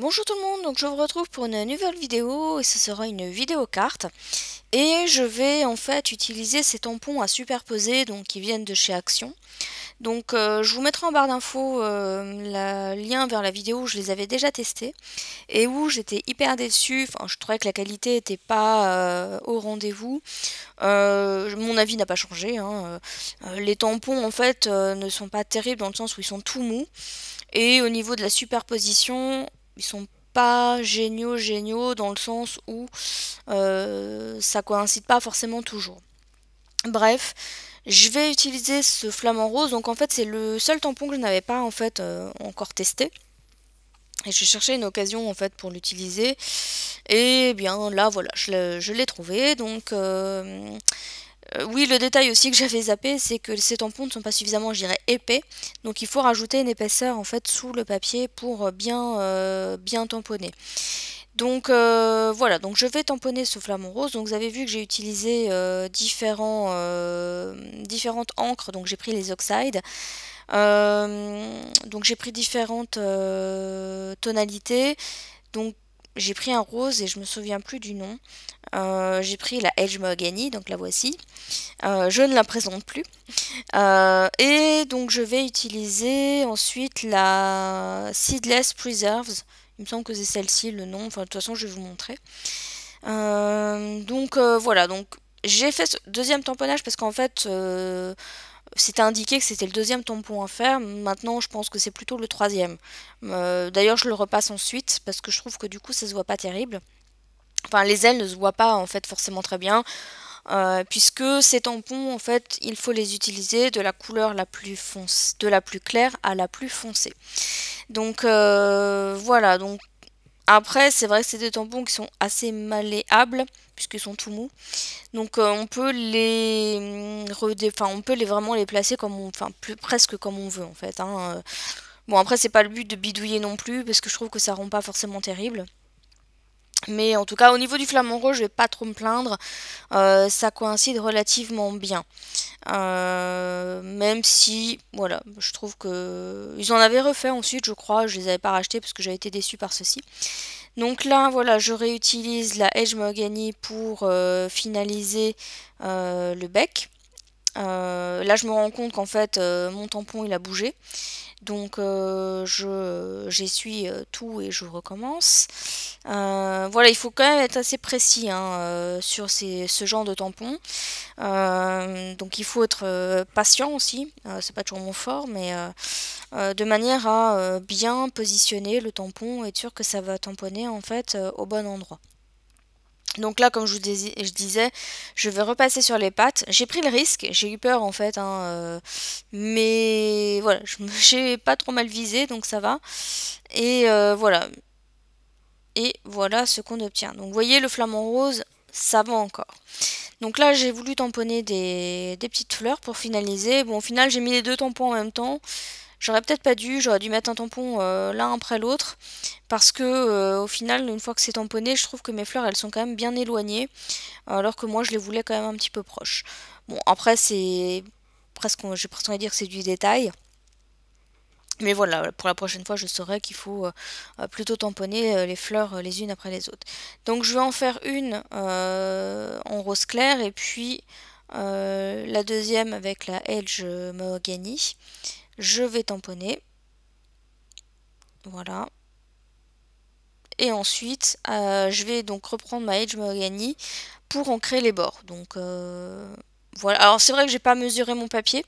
Bonjour tout le monde, donc je vous retrouve pour une nouvelle vidéo et ce sera une vidéo carte et je vais en fait utiliser ces tampons à superposer donc qui viennent de chez Action. Donc je vous mettrai en barre d'infos le lien vers la vidéo où je les avais déjà testés et où j'étais hyper déçue, enfin je trouvais que la qualité n'était pas au rendez-vous. Mon avis n'a pas changé, hein. Les tampons en fait ne sont pas terribles dans le sens où ils sont tout mous. Et au niveau de la superposition, ils sont pas géniaux dans le sens où ça coïncide pas forcément toujours. Bref, je vais utiliser ce flamant rose. Donc en fait, c'est le seul tampon que je n'avais pas en fait encore testé. Et je cherchais une occasion en fait pour l'utiliser. Et bien là, voilà, je l'ai trouvé. Donc oui, le détail aussi que j'avais zappé, c'est que ces tampons ne sont pas suffisamment, je dirais, épais. Donc il faut rajouter une épaisseur en fait sous le papier pour bien tamponner. Donc voilà, donc je vais tamponner ce flamant rose. Donc vous avez vu que j'ai utilisé différentes encres. Donc j'ai pris les oxydes. Donc j'ai pris différentes tonalités. Donc j'ai pris un rose et je me souviens plus du nom. J'ai pris la Edge Mahogany, donc la voici. Je ne la présente plus. Et donc je vais utiliser ensuite la Seedless Preserves. Il me semble que c'est celle-ci le nom. Enfin de toute façon je vais vous montrer. Voilà, donc j'ai fait ce deuxième tamponnage parce qu'en fait c'était indiqué que c'était le deuxième tampon à faire. Maintenant je pense que c'est plutôt le troisième. D'ailleurs je le repasse ensuite parce que je trouve que du coup ça se voit pas terrible. Enfin les ailes ne se voient pas en fait forcément très bien. Puisque ces tampons, en fait, il faut les utiliser de la couleur la plus de la plus claire à la plus foncée. Donc voilà, donc après c'est vrai que c'est des tampons qui sont assez malléables puisqu'ils sont tout mous. Donc on peut on peut vraiment les placer comme presque comme on veut en fait, hein. Bon après c'est pas le but de bidouiller non plus parce que je trouve que ça rend pas forcément terrible. Mais en tout cas, au niveau du flamant rose, je vais pas trop me plaindre. Ça coïncide relativement bien. Même si, voilà, je trouve que... Ils en avaient refait ensuite, je crois. Je les avais pas rachetés parce que j'avais été déçue par ceci. Donc là, voilà, je réutilise la Edge Mahogany pour finaliser le bec. Là, je me rends compte qu'en fait, mon tampon, il a bougé. Donc j'essuie tout et je recommence. Voilà, il faut quand même être assez précis hein, sur ce genre de tampon. Donc il faut être patient aussi. C'est pas toujours mon fort, mais de manière à bien positionner le tampon et être sûr que ça va tamponner en fait au bon endroit. Donc là, comme je disais, je vais repasser sur les pattes. J'ai pris le risque, j'ai eu peur en fait, hein, mais voilà, j'ai pas trop mal visé, donc ça va. Et voilà. Et voilà ce qu'on obtient. Donc vous voyez, le flamant rose, ça va encore. Donc là, j'ai voulu tamponner des petites fleurs pour finaliser. Bon, au final, j'ai mis les deux tampons en même temps. J'aurais peut-être pas dû, j'aurais dû mettre un tampon l'un après l'autre. Parce que au final, une fois que c'est tamponné, je trouve que mes fleurs, elles sont quand même bien éloignées. Alors que moi, je les voulais quand même un petit peu proches. Bon, après, c'est presque, j'ai presque envie de dire que c'est du détail. Mais voilà, pour la prochaine fois, je saurai qu'il faut plutôt tamponner les fleurs les unes après les autres. Donc je vais en faire une en rose clair et puis la deuxième avec la Edge Mahogany. Je vais tamponner. Voilà. Et ensuite, je vais donc reprendre ma Edge Mahogany pour ancrer les bords. Donc voilà. Alors c'est vrai que j'ai pas mesuré mon papier.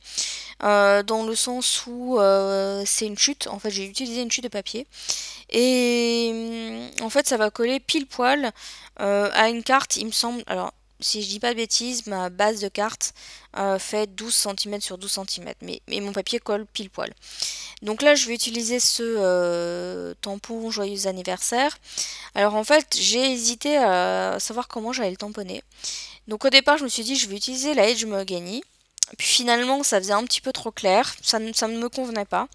Dans le sens où c'est une chute. En fait, j'ai utilisé une chute de papier. Et en fait, ça va coller pile poil à une carte, il me semble. Alors, si je dis pas de bêtises, ma base de carte fait 12 cm sur 12 cm. Mais mon papier colle pile poil. Donc là, je vais utiliser ce tampon Joyeux anniversaire. Alors en fait, j'ai hésité à savoir comment j'allais le tamponner. Donc au départ, je me suis dit, je vais utiliser la Edge Mahogany. Puis finalement, ça faisait un petit peu trop clair. Ça ne me convenait pas.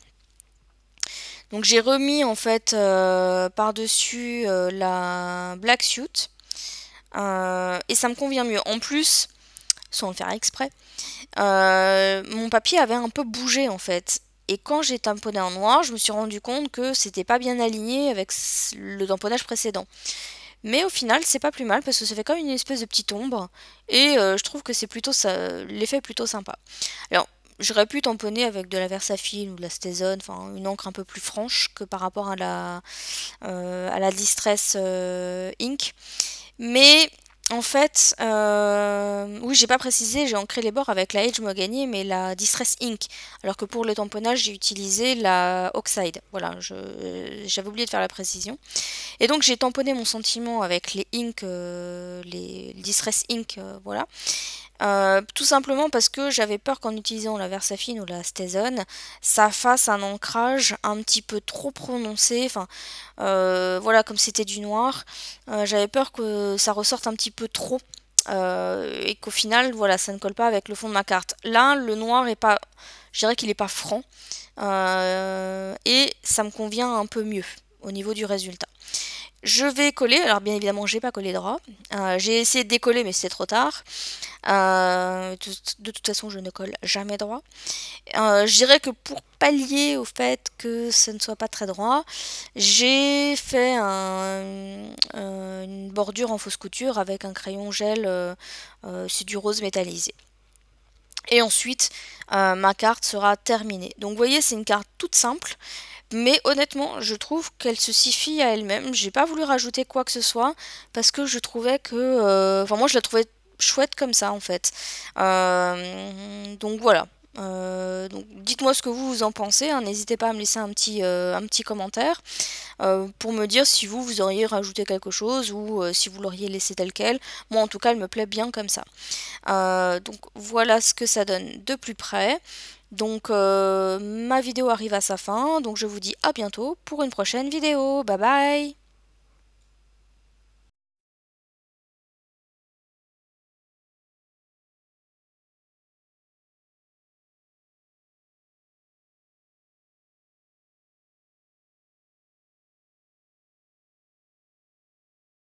Donc j'ai remis en fait par-dessus la Black Suit. Et ça me convient mieux. En plus, sans le faire exprès, mon papier avait un peu bougé en fait. Et quand j'ai tamponné en noir, je me suis rendu compte que c'était pas bien aligné avec le tamponnage précédent. Mais au final, c'est pas plus mal parce que ça fait comme une espèce de petite ombre. Et je trouve que c'est plutôt ça, l'effet est plutôt sympa. Alors, j'aurais pu tamponner avec de la Versafilm ou de la Stazone, enfin une encre un peu plus franche que par rapport à la Distress Ink. Mais en fait, oui, j'ai pas précisé, j'ai ancré les bords avec la Edge Mahogany, mais la Distress Ink. Alors que pour le tamponnage, j'ai utilisé la Oxide. Voilà, j'avais oublié de faire la précision. Et donc j'ai tamponné mon sentiment avec les Ink, les Distress Ink, voilà. Tout simplement parce que j'avais peur qu'en utilisant la Versafine ou la Stazone, ça fasse un ancrage un petit peu trop prononcé. Enfin, voilà, comme c'était du noir, j'avais peur que ça ressorte un petit peu trop. Et qu'au final, voilà, ça ne colle pas avec le fond de ma carte. Là, le noir est pas, je dirais qu'il est pas franc, et ça me convient un peu mieux au niveau du résultat. Je vais coller, alors bien évidemment j'ai pas collé droit, j'ai essayé de décoller mais c'était trop tard. De toute façon je ne colle jamais droit. Je dirais que pour pallier au fait que ce ne soit pas très droit, j'ai fait une bordure en fausse couture avec un crayon gel, c'est du rose métallisé. Et ensuite, ma carte sera terminée. Donc vous voyez, c'est une carte toute simple. Mais honnêtement, je trouve qu'elle se suffit à elle-même. J'ai pas voulu rajouter quoi que ce soit parce que je trouvais que, enfin moi je la trouvais chouette comme ça en fait. Donc voilà. Donc dites-moi ce que vous en pensez, hein. N'hésitez pas à me laisser un petit commentaire pour me dire si vous auriez rajouté quelque chose ou si vous l'auriez laissé tel quel. Moi en tout cas elle me plaît bien comme ça. Donc voilà ce que ça donne de plus près. Donc ma vidéo arrive à sa fin, donc je vous dis à bientôt pour une prochaine vidéo. Bye bye!